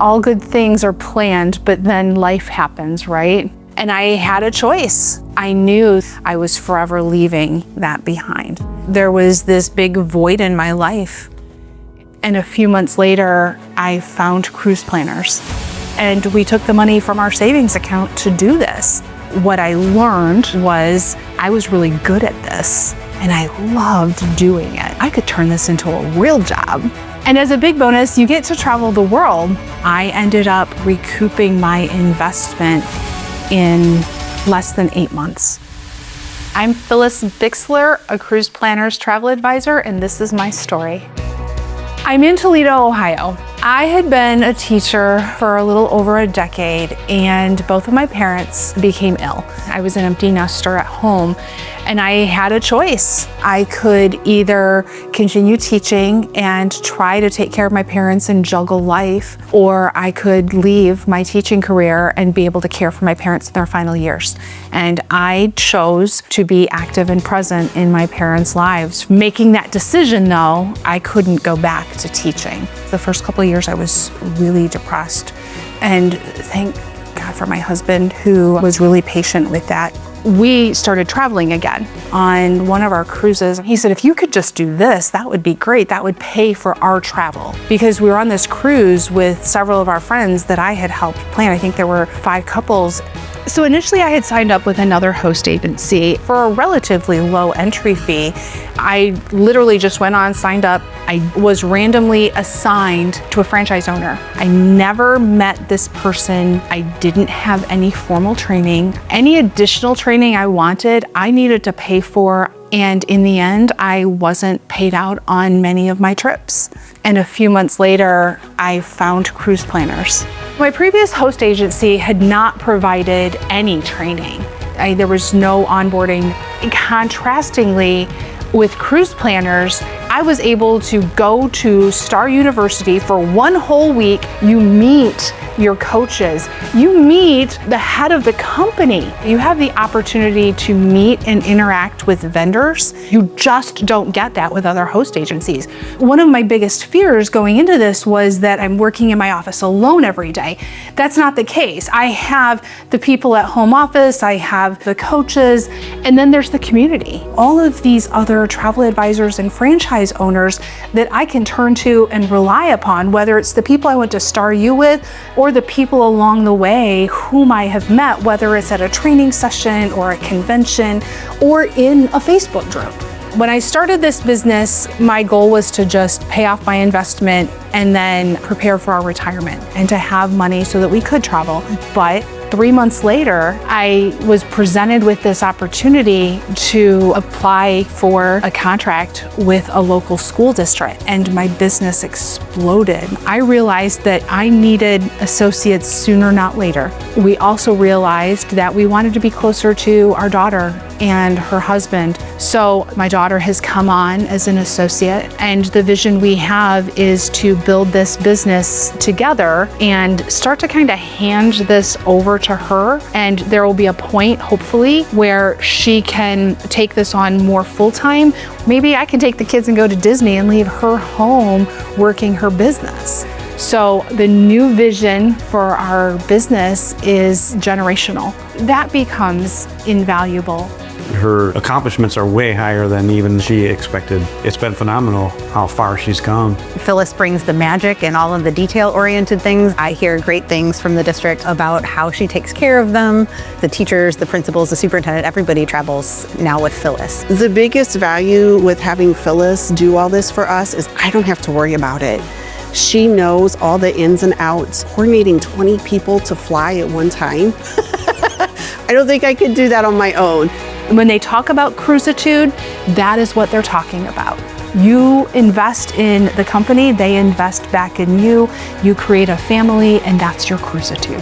All good things are planned, but then life happens, right? And I had a choice. I knew I was forever leaving that behind. There was this big void in my life. And a few months later, I found Cruise Planners. And we took the money from our savings account to do this. What I learned was I was really good at this, and I loved doing it. I could turn this into a real job. And as a big bonus, you get to travel the world. I ended up recouping my investment in less than 8 months. I'm Phyllis Bixler, a Cruise Planners travel advisor, and this is my story. I'm in Toledo, Ohio. I had been a teacher for a little over a decade, and both of my parents became ill. I was an empty nester at home, and I had a choice. I could either continue teaching and try to take care of my parents and juggle life, or I could leave my teaching career and be able to care for my parents in their final years. And I chose to be active and present in my parents' lives. Making that decision, though, I couldn't go back to teaching. The first couple of years I was really depressed, and thank God for my husband, who was really patient with that. We started traveling again on one of our cruises. He said, if you could just do this, that would be great. That would pay for our travel. Because we were on this cruise with several of our friends that I had helped plan. I think there were 5 couples. So initially I had signed up with another host agency for a relatively low entry fee. I literally just went on, signed up. I was randomly assigned to a franchise owner. I never met this person. I didn't have any formal training. Any additional training I wanted, I needed to pay for. And in the end, I wasn't paid out on many of my trips. And a few months later, I found Cruise Planners. My previous host agency had not provided any training. There was no onboarding. Contrastingly, with Cruise Planners, I was able to go to Star University for 1 whole week. You meet your coaches. You meet the head of the company. You have the opportunity to meet and interact with vendors. You just don't get that with other host agencies. One of my biggest fears going into this was that I'm working in my office alone every day. That's not the case. I have the people at home office, I have the coaches, and then there's the community. All of these other travel advisors and franchise owners that I can turn to and rely upon, whether it's the people I went to Star U with or the people along the way whom I have met, whether it's at a training session or a convention or in a Facebook group. When I started this business, my goal was to just pay off my investment and then prepare for our retirement and to have money so that we could travel. But 3 months later, I was presented with this opportunity to apply for a contract with a local school district, and my business exploded. I realized that I needed associates sooner, not later. We also realized that we wanted to be closer to our daughter and her husband. So my daughter has come on as an associate, and the vision we have is to build this business together and start to kind of hand this over to her. And there will be a point, hopefully, where she can take this on more full-time. Maybe I can take the kids and go to Disney and leave her home working her business. So the new vision for our business is generational. That becomes invaluable. Her accomplishments are way higher than even she expected. It's been phenomenal how far she's come. Phyllis brings the magic and all of the detail-oriented things. I hear great things from the district about how she takes care of them. The teachers, the principals, the superintendent, everybody travels now with Phyllis. The biggest value with having Phyllis do all this for us is I don't have to worry about it. She knows all the ins and outs. Coordinating 20 people to fly at one time. I don't think I could do that on my own. When they talk about cruisitude, that is what they're talking about. You invest in the company, they invest back in you, you create a family, and that's your cruisitude.